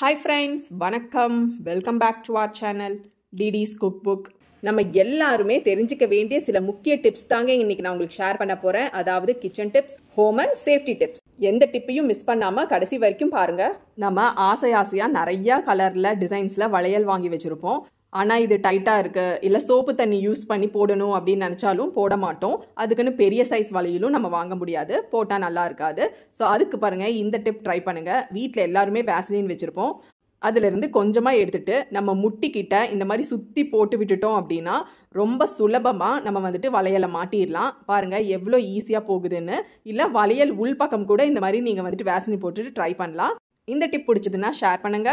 Hi friends, வணக்கம். Welcome back to our channel DD's Cookbook. நம்ம எல்லாருமே தெரிஞ்சிக்க வேண்டிய சில முக்கிய டிப்ஸ் தாங்க இன்னைக்கு நான் உங்களுக்கு ஷேர் பண்ண போறேன். அதாவது kitchen tips, home and safety tips. எந்த டிப்பையும் மிஸ் பண்ணாம கடைசி வரைக்கும் பாருங்க. நம்ம ஆசையா நிறைய கலர்ல டிசைன்ஸ்ல வளையல் வாங்கி வச்சிருப்போம். ஆனா இது டைட்டா இருக்கு, இல்ல சோப்பு தண்ணி யூஸ் பண்ணி போடணும் அப்படின்னு நினைச்சாலும் போட மாட்டோம். அதுக்குன்னு பெரிய சைஸ் வளையலும் நம்ம வாங்க முடியாது, போட்டா நல்லா இருக்காது. ஸோ அதுக்கு பாருங்க இந்த டிப் ட்ரை பண்ணுங்க. வீட்டில் எல்லாருமே வேஸ்லின் வச்சிருப்போம். அதுல இருந்து கொஞ்சமா எடுத்துட்டு நம்ம முட்டிக்கிட்ட இந்த மாதிரி சுத்தி போட்டு விட்டுட்டோம் அப்படின்னா ரொம்ப சுலபமா நம்ம வந்துட்டு வளையலை மாட்டிடலாம். பாருங்க எவ்வளோ ஈஸியா போகுதுன்னு. இல்ல வளையல் உள்பக்கம் கூட இந்த மாதிரி நீங்க வந்துட்டு வேஸ்லின் போட்டுட்டு ட்ரை பண்ணலாம். இந்த டிப் பிடிச்சதுன்னா ஷேர் பண்ணுங்க.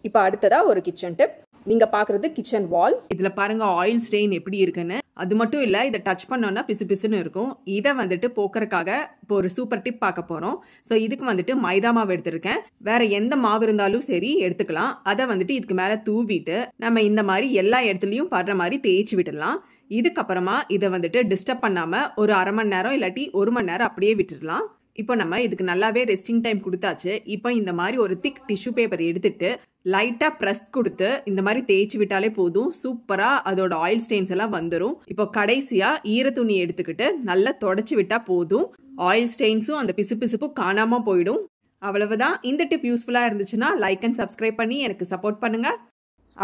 இப்போ அடுத்ததா ஒரு கிச்சன் டிப். நீங்க பாக்குறது கிச்சன் வால். இதுல பாருங்க ஆயில் ஸ்டெயின் எப்படி இருக்குன்னு. அது மட்டும் இல்ல, இதை டச் பண்ணோம்னா பிசு பிசுன்னு இருக்கும். இதை வந்துட்டு போக்குறதுக்காக இப்போ ஒரு சூப்பர் டிப் பார்க்க போறோம். ஸோ இதுக்கு வந்துட்டு மைதா மாவு எடுத்திருக்கேன். வேற எந்த மாவு இருந்தாலும் சரி எடுத்துக்கலாம். அதை வந்துட்டு இதுக்கு மேல தூவிட்டு நம்ம இந்த மாதிரி எல்லா இடத்துலயும் படுற மாதிரி தேய்ச்சி விட்டுடலாம். இதுக்கப்புறமா இதை வந்துட்டு டிஸ்டர்ப் பண்ணாம ஒரு அரை மணி நேரம் இல்லாட்டி 1 மணி நேரம் அப்படியே விட்டுடலாம். இப்போ நம்ம இதுக்கு நல்லாவே ரெஸ்டிங் டைம் கொடுத்தாச்சு. இப்போ இந்த மாதிரி ஒரு திக் டிஷ்யூ பேப்பர் எடுத்துட்டு லைட்டா ப்ரெஸ் கொடுத்து இந்த மாதிரி தேய்ச்சி விட்டாலே போதும். சூப்பரா அதோட ஆயில் ஸ்டெயின்ஸ் எல்லாம் வந்துடும். இப்போ கடைசியா ஈர துணி எடுத்துக்கிட்டு நல்லா தொடச்சி விட்டா போதும். ஆயில் ஸ்டெயின்ஸும் அந்த பிசுப்பும் காணாம போயிடும். அவ்வளவுதான். இந்த டிப் யூஸ்ஃபுல்லா இருந்துச்சுன்னா லைக் அண்ட் சப்ஸ்கிரைப் பண்ணி எனக்கு சப்போர்ட் பண்ணுங்க.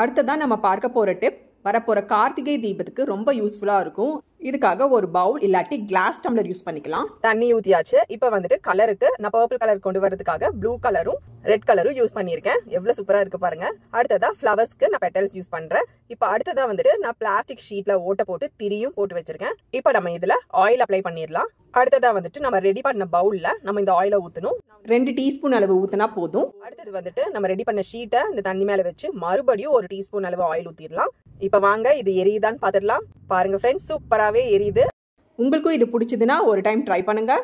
அடுத்ததான் நம்ம பார்க்க போற டிப் வரப்போற கார்த்திகை தீபத்துக்கு ரொம்ப யூஸ்ஃபுல்லா இருக்கும். இதுக்காக ஒரு பவுல் இல்லாட்டி கிளாஸ் டம்ளர் யூஸ் பண்ணிக்கலாம். தண்ணி ஊத்தியாச்சு. இப்போ வந்துட்டு கலருக்கு நான் பர்பிள் கலர் கொண்டு வரதுக்காக ப்ளூ கலரும் ரெட் கலரும் யூஸ் பண்ணியிருக்கேன். எவ்வளவு சூப்பரா இருக்கு பாருங்க. அடுத்ததா ஃப்ளவர்ஸ்க்கு நான் பெட்டல்ஸ் யூஸ் பண்றேன். இப்போ அடுத்ததா வந்துட்டு நான் பிளாஸ்டிக் ஷீட்ல ஓட்ட போட்டு திரியும் போட்டு வச்சிருக்கேன். இப்போ நம்ம இதுல ஆயில் அப்ளை பண்ணிடலாம். அடுத்ததா வந்துட்டு நம்ம ரெடி பண்ண பவுல்ல நம்ம இந்த ஆயிலை ஊத்தணும். 2 டீஸ்பூன் அளவு ஊத்தினா போதும். அடுத்தது வந்துட்டு நம்ம ரெடி பண்ண ஷீட்டை இந்த தண்ணி மேல வச்சு மறுபடியும் 1 டீஸ்பூன் அளவு ஆயில் ஊத்திடலாம். இப்ப வாங்க இது எரியுதான்னு பாத்துடலாம். பாருங்க ஃப்ரெண்ட்ஸ், சூப்பராவே எரியுது. உங்களுக்கும் இது பிடிச்சதுன்னா ஒரு டைம் ட்ரை பண்ணுங்க.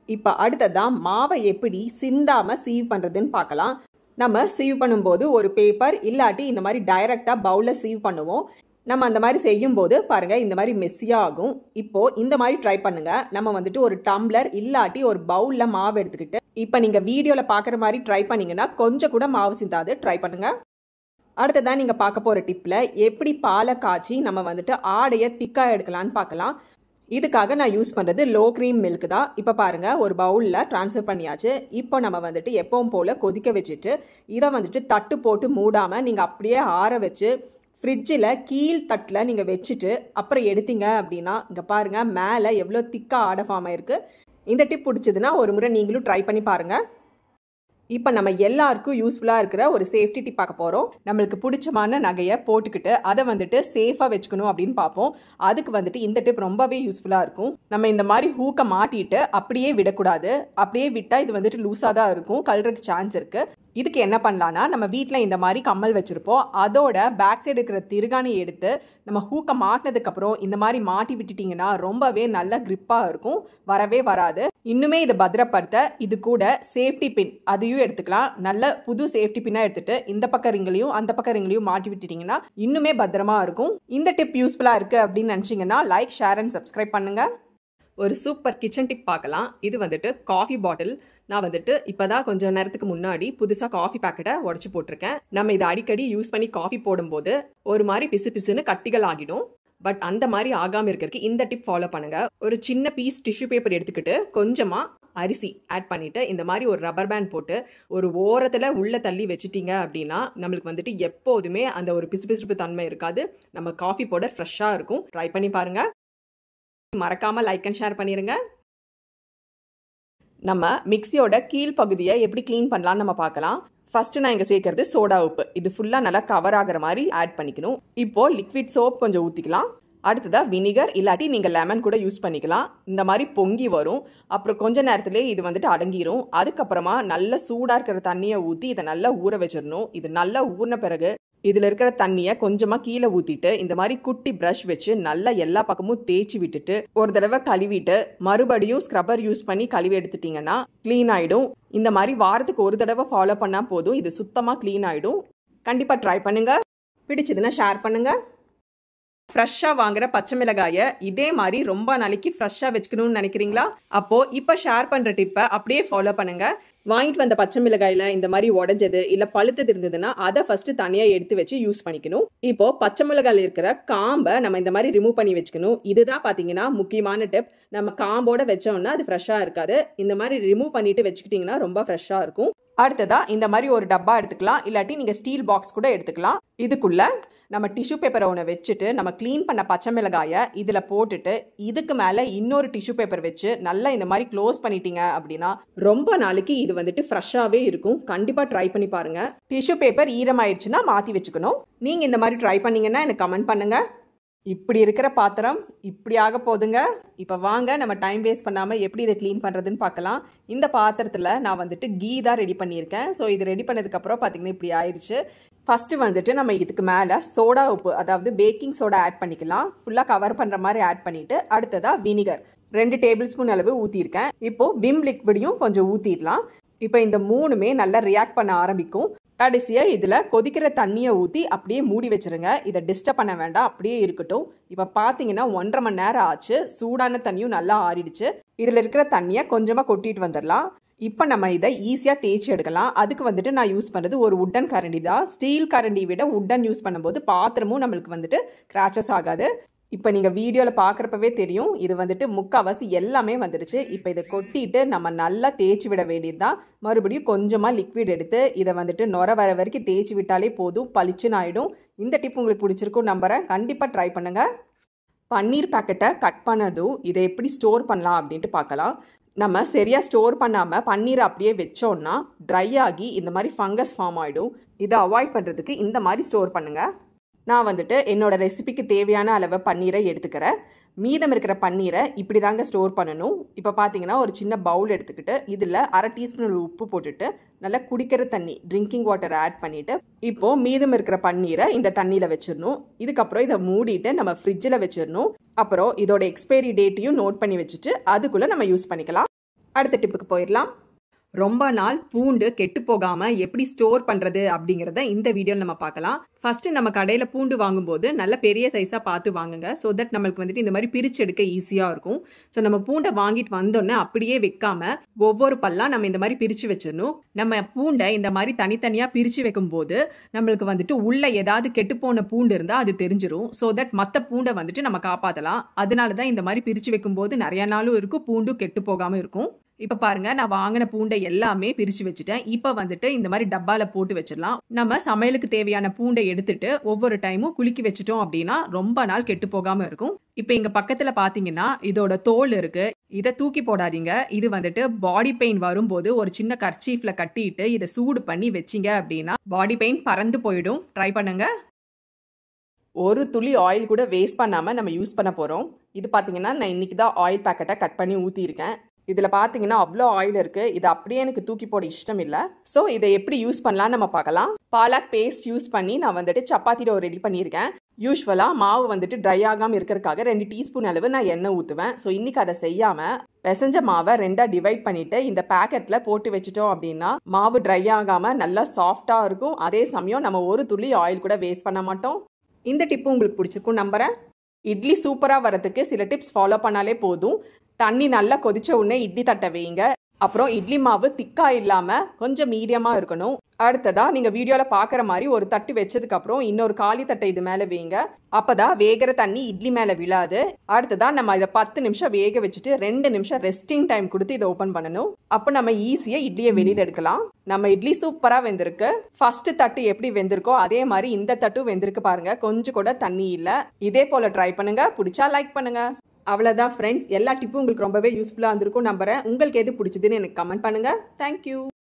இப்ப அடுத்ததான் மாவை எப்படி சிந்தாம சீவ் பண்றதுன்னு பார்க்கலாம். நம்ம சீவ் பண்ணும்போது ஒரு பேப்பர் இல்லாட்டி இந்த மாதிரி டைரக்டா பவுல்ல சீவ் பண்ணுவோம். நம்ம அந்த மாதிரி செய்யும் போது பாருங்க இந்த மாதிரி மெஸ்ஸியா ஆகும். இப்போ இந்த மாதிரி ட்ரை பண்ணுங்க. நம்ம வந்துட்டு ஒரு டம்ளர் இல்லாட்டி ஒரு பவுல்ல மாவு எடுத்துக்கிட்டு இப்ப நீங்க வீடியோல பாக்குற மாதிரி ட்ரை பண்ணீங்கன்னா கொஞ்சம் கூட மாவு சிந்தாது. ட்ரை பண்ணுங்க. அடுத்ததான் நீங்க பார்க்க போற டிப்ல எப்படி பாலை காய்ச்சி நம்ம வந்துட்டு ஆடையை திக்கா எடுக்கலான்னு பார்க்கலாம். இதுக்காக நான் யூஸ் பண்றது லோ கிரீம் மில்க் தான். இப்ப பாருங்க ஒரு பவுல்ல டிரான்ஸ்ஃபர் பண்ணியாச்சு. இப்போ நம்ம வந்துட்டு எப்பவும் போல கொதிக்க வச்சுட்டு இதை வந்துட்டு தட்டு போட்டு மூடாம நீங்க அப்படியே ஆற வச்சு ஃப்ரிட்ஜில் கீழ் தட்டில் நீங்கள் வச்சுட்டு அப்புறம் எடுத்தீங்க அப்படின்னா இங்கே பாருங்க மேலே எவ்வளோ திக்கா ஆடை ஃபார்ம் ஆயிருக்கு. இந்த டிப் பிடிச்சதுன்னா ஒரு முறை நீங்களும் ட்ரை பண்ணி பாருங்க. இப்போ நம்ம எல்லாருக்கும் யூஸ்ஃபுல்லாக இருக்கிற ஒரு சேஃப்டி டிப் பார்க்க போகிறோம். நம்மளுக்கு பிடிச்சமான நகையை போட்டுக்கிட்டு அதை வந்துட்டு சேஃபாக வச்சுக்கணும் அப்படின்னு பார்ப்போம். அதுக்கு வந்துட்டு இந்த டிப் ரொம்பவே யூஸ்ஃபுல்லாக இருக்கும். நம்ம இந்த மாதிரி ஹூக்கை மாட்டிட்டு அப்படியே விடக்கூடாது. அப்படியே விட்டால் இது வந்துட்டு லூஸாக தான் இருக்கும், கழறதுக்கு சான்ஸ் இருக்கு. இதுக்கு என்ன பண்ணலான்னா நம்ம வீட்டில் இந்த மாதிரி கம்மல் வச்சிருப்போம். அதோட பேக் சைடு இருக்கிற திருகாணி எடுத்து நம்ம ஹூக்கை மாட்டினதுக்கு அப்புறம் இந்த மாதிரி மாட்டி விட்டுட்டீங்கன்னா ரொம்பவே நல்ல கிரிப்பாக இருக்கும், வரவே வராது. இன்னுமே இதை பத்திரப்படுத்த இது கூட சேஃப்டி பின் அதையும் எடுத்துக்கலாம். நல்ல புது சேஃப்டி பின்னா எடுத்துட்டு இந்த பக்க ரிங்களையும் அந்த பக்க ரிங்களையும் மாட்டி விட்டுட்டீங்கன்னா இன்னுமே பத்திரமா இருக்கும். இந்த டிப் யூஸ்ஃபுல்லா இருக்கு அப்படின்னு நினைச்சீங்கன்னா லைக், ஷேர் அண்ட் சப்ஸ்கிரைப் பண்ணுங்க. ஒரு சூப்பர் கிச்சன் டிப் பார்க்கலாம். இது வந்துட்டு காஃபி பாட்டில். நான் வந்துட்டு இப்போதான் கொஞ்சம் நேரத்துக்கு முன்னாடி புதுசாக காஃபி பேக்கெட்டை உடச்சி போட்டிருக்கேன். நம்ம இதை அடிக்கடி யூஸ் பண்ணி காஃபி போடும்போது ஒரு மாதிரி பிசுன்னு கட்டிகள் ஆகிடும். பட் அந்த மாதிரி ஆகாமல் இருக்கிறதுக்கு இந்த டிப் ஃபாலோ பண்ணுங்க. ஒரு சின்ன பீஸ் டிஷ்யூ பேப்பர் எடுத்துக்கிட்டு கொஞ்சமா அரிசி ஆட் பண்ணிட்டு இந்த மாதிரி ஒரு ரப்பர் பேண்ட் போட்டு ஒரு ஓரத்தில் உள்ள தள்ளி வச்சுட்டீங்க அப்படின்னா நம்மளுக்கு வந்துட்டு எப்போதுமே அந்த ஒரு பிசுபிசுப்பு தன்மை இருக்காது. நம்ம காஃபி பவுடர் ஃப்ரெஷ்ஷாக இருக்கும். ட்ரை பண்ணி பாருங்க. மறக்காம லைக் அண்ட் ஷேர் பண்ணிருங்க. நம்ம மிக்சியோட கீழ் பகுதியை எப்படி கிளீன் பண்ணலாம்னு நம்ம பார்க்கலாம். ஃபர்ஸ்ட் நான் இங்க சேர்க்கறது சோடா உப்பு. இது ஃபுல்லா நல்லா கவர் ஆகிற மாதிரி ஆட் பண்ணிக்கணும். இப்போ லிக்விட் சோப் கொஞ்சம் ஊத்திக்கலாம். அடுத்ததா வினிகர் இல்லாட்டி நீங்க லெமன் கூட யூஸ் பண்ணிக்கலாம். இந்த மாதிரி பொங்கி வரும். அப்புறம் கொஞ்ச நேரத்திலே இது வந்துட்டு அடங்கிரும். அதுக்கப்புறமா நல்ல சூடா இருக்கிற தண்ணியை ஊத்தி இதை நல்லா ஊற வச்சிடணும். இது நல்லா ஊறின பிறகு இதுல இருக்கிற தண்ணியை கொஞ்சமா கீழே ஊத்திட்டு இந்த மாதிரி குட்டி பிரஷ் வச்சு நல்லா எல்லா பக்கமும் தேய்ச்சி விட்டுட்டு ஒரு தடவை கழுவிட்டு மறுபடியும் ஸ்க்ரப்பர் யூஸ் பண்ணி கழுவி எடுத்துட்டீங்கன்னா கிளீன் ஆயிடும். இந்த மாதிரி வாரத்துக்கு ஒரு தடவை ஃபாலோ பண்ணா போதும், இது சுத்தமா கிளீன் ஆயிடும். கண்டிப்பா ட்ரை பண்ணுங்க. பிடிச்சதுன்னா ஷேர் பண்ணுங்க. ஃப்ரெஷ்ஷாக வாங்குற பச்சை மிளகாயை இதே மாதிரி ரொம்ப நாளைக்கு ஃப்ரெஷ்ஷாக வச்சுக்கணும்னு நினைக்கிறீங்களா? அப்போ இப்போ ஷேர் பண்ணுற டிப்பை அப்படியே ஃபாலோ பண்ணுங்க. வாங்கிட்டு வந்த பச்சை மிளகாயில இந்த மாதிரி உடைஞ்சது இல்ல பழுத்தது இருந்ததுன்னா அதை ஃபர்ஸ்ட் தனியா எடுத்து வச்சு யூஸ் பண்ணிக்கணும். இப்போ பச்சை மிளகாயில இருக்கிற காம்பை நம்ம இந்த மாதிரி ரிமூவ் பண்ணி வச்சுக்கணும். இதுதான் பாத்தீங்கன்னா முக்கியமான டிப். நம்ம காம்போட வச்சோம்னா அது ஃப்ரெஷ்ஷா இருக்காது. இந்த மாதிரி ரிமூவ் பண்ணிட்டு வச்சுக்கிட்டீங்கன்னா ரொம்ப ஃப்ரெஷ்ஷா இருக்கும். அடுத்ததா இந்த மாதிரி ஒரு டப்பா எடுத்துக்கலாம், இல்லாட்டி நீங்க ஸ்டீல் பாக்ஸ் கூட எடுத்துக்கலாம். இதுக்குள்ள நம்ம டிஷ்யூ பேப்பரை ஒன்று வச்சுட்டு நம்ம க்ளீன் பண்ண பச்சை மிளகாயை இதில் போட்டுட்டு இதுக்கு மேலே இன்னொரு டிஷ்யூ பேப்பர் வச்சு நல்லா இந்த மாதிரி க்ளோஸ் பண்ணிட்டீங்க அப்படின்னா ரொம்ப நாளைக்கு இது வந்துட்டு ஃப்ரெஷ்ஷாகவே இருக்கும். கண்டிப்பாக ட்ரை பண்ணி பாருங்க. டிஷ்யூ பேப்பர் ஈரமாயிடுச்சுன்னா மாற்றி வச்சுக்கணும். நீங்கள் இந்த மாதிரி ட்ரை பண்ணீங்கன்னா எனக்கு கமெண்ட் பண்ணுங்க. இப்படி இருக்கிற பாத்திரம் இப்படி ஆக போதுங்க. இப்போ வாங்க நம்ம டைம் வேஸ்ட் பண்ணாமல் எப்படி இதை க்ளீன் பண்ணுறதுன்னு பார்க்கலாம். இந்த பாத்திரத்தில் நான் வந்துட்டு கீ தான் ரெடி பண்ணியிருக்கேன். ஸோ இது ரெடி பண்ணதுக்கப்புறம் பார்த்தீங்கன்னா இப்படி ஆயிடுச்சு. ஃபஸ்ட்டு வந்துட்டு நம்ம இதுக்கு மேலே சோடா உப்பு, அதாவது பேக்கிங் சோடா ஆட் பண்ணிக்கலாம். ஃபுல்லாக கவர் பண்ணுற மாதிரி ஆட் பண்ணிவிட்டு அடுத்ததாக வினிகர் 2 டேபிள் ஸ்பூன் அளவு ஊற்றிருக்கேன். இப்போது விம் லிக்விடையும் கொஞ்சம் ஊற்றிடலாம். இப்போ இந்த மூணுமே நல்லா ரியாக்ட் பண்ண ஆரம்பிக்கும். கடைசியாக இதில் கொதிக்கிற தண்ணியை ஊற்றி அப்படியே மூடி வச்சுருங்க. இதை டிஸ்டர்ப் பண்ண வேண்டாம், அப்படியே இருக்கட்டும். இப்போ பார்த்தீங்கன்னா 1.5 மணி நேரம் ஆச்சு. சூடான தண்ணியும் நல்லா ஆறிடுச்சு. இதில் இருக்கிற தண்ணியை கொஞ்சமாக கொட்டிட்டு வந்துடலாம். இப்போ நம்ம இதை ஈஸியாக தேய்ச்சி எடுக்கலாம். அதுக்கு வந்துட்டு நான் யூஸ் பண்ணுறது ஒரு உட்டன் கரண்டி தான். ஸ்டீல் கரண்டி விட உட்டன் யூஸ் பண்ணும்போது பாத்திரமும் நம்மளுக்கு வந்துட்டு கிராச்சஸ் ஆகாது. இப்போ நீங்கள் வீடியோவில் பார்க்குறப்பவே தெரியும், இது வந்துட்டு முக்கால்வாசி எல்லாமே வந்துடுச்சு. இப்போ இதை கொட்டிட்டு நம்ம நல்லா தேய்ச்சி விட வேண்டியது தான். மறுபடியும் கொஞ்சமாக லிக்விட் எடுத்து இதை வந்துட்டு நுர வர வரைக்கும் தேய்ச்சி விட்டாலே போதும், பளிச்சுன்னு ஆகிடும். இந்த டிப் உங்களுக்கு பிடிச்சிருக்கும் நம்புறேன். கண்டிப்பாக ட்ரை பண்ணுங்கள். பன்னீர் பேக்கெட்டை கட் பண்ணதும் இதை எப்படி ஸ்டோர் பண்ணலாம் அப்படின்ட்டு பார்க்கலாம். நம்ம சரியாக ஸ்டோர் பண்ணாமல் பன்னீரை அப்படியே வச்சோன்னா ட்ரை ஆகி இந்த மாதிரி ஃபங்கஸ் ஃபார்ம் ஆகிடும். இதை அவாய்ட் பண்ணுறதுக்கு இந்த மாதிரி ஸ்டோர் பண்ணுங்கள். நான் வந்துட்டு என்னோடய ரெசிபிக்கு தேவையான அளவு பன்னீரை எடுத்துக்கிறேன். மீதம் இருக்கிற பன்னீரை இப்படி தாங்க ஸ்டோர் பண்ணணும். இப்போ பார்த்தீங்கன்னா ஒரு சின்ன பவுல் எடுத்துக்கிட்டு இதில் 1/2 டீஸ்பூன் உப்பு போட்டுட்டு நல்லா குடிக்கிற தண்ணி, ட்ரிங்கிங் வாட்டர் ஆட் பண்ணிவிட்டு இப்போது மீதம் இருக்கிற பன்னீரை இந்த தண்ணியில் வச்சிடணும். இதுக்கப்புறம் இதை மூடிட்டு நம்ம ஃப்ரிட்ஜில் வச்சிடணும். அப்புறம் இதோட எக்ஸ்பைரி டேட்டையும் நோட் பண்ணி வச்சுட்டு அதுக்குள்ளே நம்ம யூஸ் பண்ணிக்கலாம். அடுத்த டிப்புக்கு போயிடலாம். ரொம்ப நாள் பூண்டு கெட்டு போகாமல் எப்படி ஸ்டோர் பண்ணுறது அப்படிங்கிறத இந்த வீடியோவில் நம்ம பார்க்கலாம். ஃபஸ்ட்டு நம்ம கடையில் பூண்டு வாங்கும்போது நல்ல பெரிய சைஸாக பார்த்து வாங்குங்க. ஸோ தட் நம்மளுக்கு வந்துட்டு இந்த மாதிரி பிரித்து எடுக்க ஈஸியாக இருக்கும். ஸோ நம்ம பூண்டை வாங்கிட்டு வந்தோன்னே அப்படியே வைக்காமல் ஒவ்வொரு பல்லாம் நம்ம இந்த மாதிரி பிரித்து வச்சிடணும். நம்ம பூண்டை இந்த மாதிரி தனித்தனியாக பிரித்து வைக்கும்போது நம்மளுக்கு வந்துட்டு உள்ளே ஏதாவது கெட்டுப்போன பூண்டு இருந்தால் அது தெரிஞ்சிடும். ஸோ தட் மற்ற பூண்டை வந்துட்டு நம்ம காப்பாற்றலாம். அதனால தான் இந்த மாதிரி பிரித்து வைக்கும்போது நிறையா நாளும் இருக்கும், பூண்டும் கெட்டு போகாமல் இருக்கும். இப்போ பாருங்க, நான் வாங்கின பூண்டை எல்லாமே பிரித்து வச்சுட்டேன். இப்போ வந்துட்டு இந்த மாதிரி டப்பாவில் போட்டு வச்சிடலாம். நம்ம சமையலுக்கு தேவையான பூண்டை எடுத்துட்டு ஒவ்வொரு டைமும் குலுக்கி வச்சுட்டோம் அப்படின்னா ரொம்ப நாள் கெட்டு போகாமல் இருக்கும். இப்போ இங்கே பக்கத்தில் பார்த்தீங்கன்னா இதோட தோல் இருக்கு. இதை தூக்கி போடாதீங்க. இது வந்துட்டு பாடி பெயின் வரும்போது ஒரு சின்ன கர்ச்சீஃப்ல கட்டிட்டு இதை சூடு பண்ணி வச்சிங்க அப்படின்னா பாடி பெயின் பறந்து போயிடும். ட்ரை பண்ணுங்க. ஒரு துளி ஆயில் கூட வேஸ்ட் பண்ணாமல் நம்ம யூஸ் பண்ண போகிறோம். இது பார்த்தீங்கன்னா நான் இன்னைக்கு தான் ஆயில் பேக்கெட்டை கட் பண்ணி ஊற்றிருக்கேன். இதில் பார்த்தீங்கன்னா அவ்வளோ ஆயில் இருக்குது. இது அப்படியே எனக்கு தூக்கி போட இஷ்டம் இல்லை. ஸோ இதை எப்படி யூஸ் பண்ணலான்னு நம்ம பார்க்கலாம். பாலக் பேஸ்ட் யூஸ் பண்ணி நான் வந்துட்டு சப்பாத்தி டோ ரெடி பண்ணியிருக்கேன். யூஸ்வலாக மாவு வந்துட்டு ட்ரை ஆகாமல் இருக்கிறதுக்காக 2 டீஸ்பூன் அளவு நான் எண்ணெய் ஊற்றுவேன். ஸோ இன்றைக்கி அதை செய்யாமல் பிசைஞ்ச மாவை 2ஆக டிவைட் பண்ணிவிட்டு இந்த பேக்கெட்டில் போட்டு வச்சுட்டோம் அப்படின்னா மாவு ட்ரை ஆகாமல் நல்லா சாஃப்டாக இருக்கும். அதே சமயம் நம்ம ஒரு துளி ஆயில் கூட வேஸ்ட் பண்ண மாட்டோம். இந்த டிப்பு உங்களுக்கு பிடிச்சிருக்கும் நம்புறேன். இட்லி சூப்பராக வரதுக்கு சில டிப்ஸ் ஃபாலோ பண்ணாலே போதும். தண்ணி நல்லா கொதிச்ச உடனே இட்லி தட்டை வைங்க. அப்புறம் இட்லி மாவு திக்காக இல்லாமல் கொஞ்சம் மீடியமாக இருக்கணும். அடுத்ததாக நீங்கள் வீடியோவில் பார்க்குற மாதிரி ஒரு தட்டு வச்சதுக்கப்புறம் இன்னொரு காலி தட்டை இது மேலே வைங்க. அப்போ தான் வேகிற தண்ணி இட்லி மேலே விழாது. அடுத்ததாக நம்ம இதை 10 நிமிஷம் வேக வச்சுட்டு 2 நிமிஷம் ரெஸ்டிங் டைம் கொடுத்து இதை ஓப்பன் பண்ணணும். அப்போ நம்ம ஈஸியாக இட்லியை வெளியில் எடுக்கலாம். நம்ம இட்லி சூப்பராக வெந்திருக்கு. ஃபர்ஸ்ட் தட்டு எப்படி வெந்திருக்கோ அதே மாதிரி இந்த தட்டும் வெந்திருக்கு பாருங்க. கொஞ்சம் கூட தண்ணி இல்லை. இதே போல் ட்ரை பண்ணுங்க. பிடிச்சா லைக் பண்ணுங்க. அவ்வளோதான் ஃப்ரெண்ட்ஸ். எல்லா டிப்பும் உங்களுக்கு ரொம்பவே யூஸ்ஃபுல்லாக இருந்திருக்கும் நம்புறேன். உங்களுக்கு எது பிடிச்சதுன்னு எனக்கு கமெண்ட் பண்ணுங்க. தேங்க்யூ.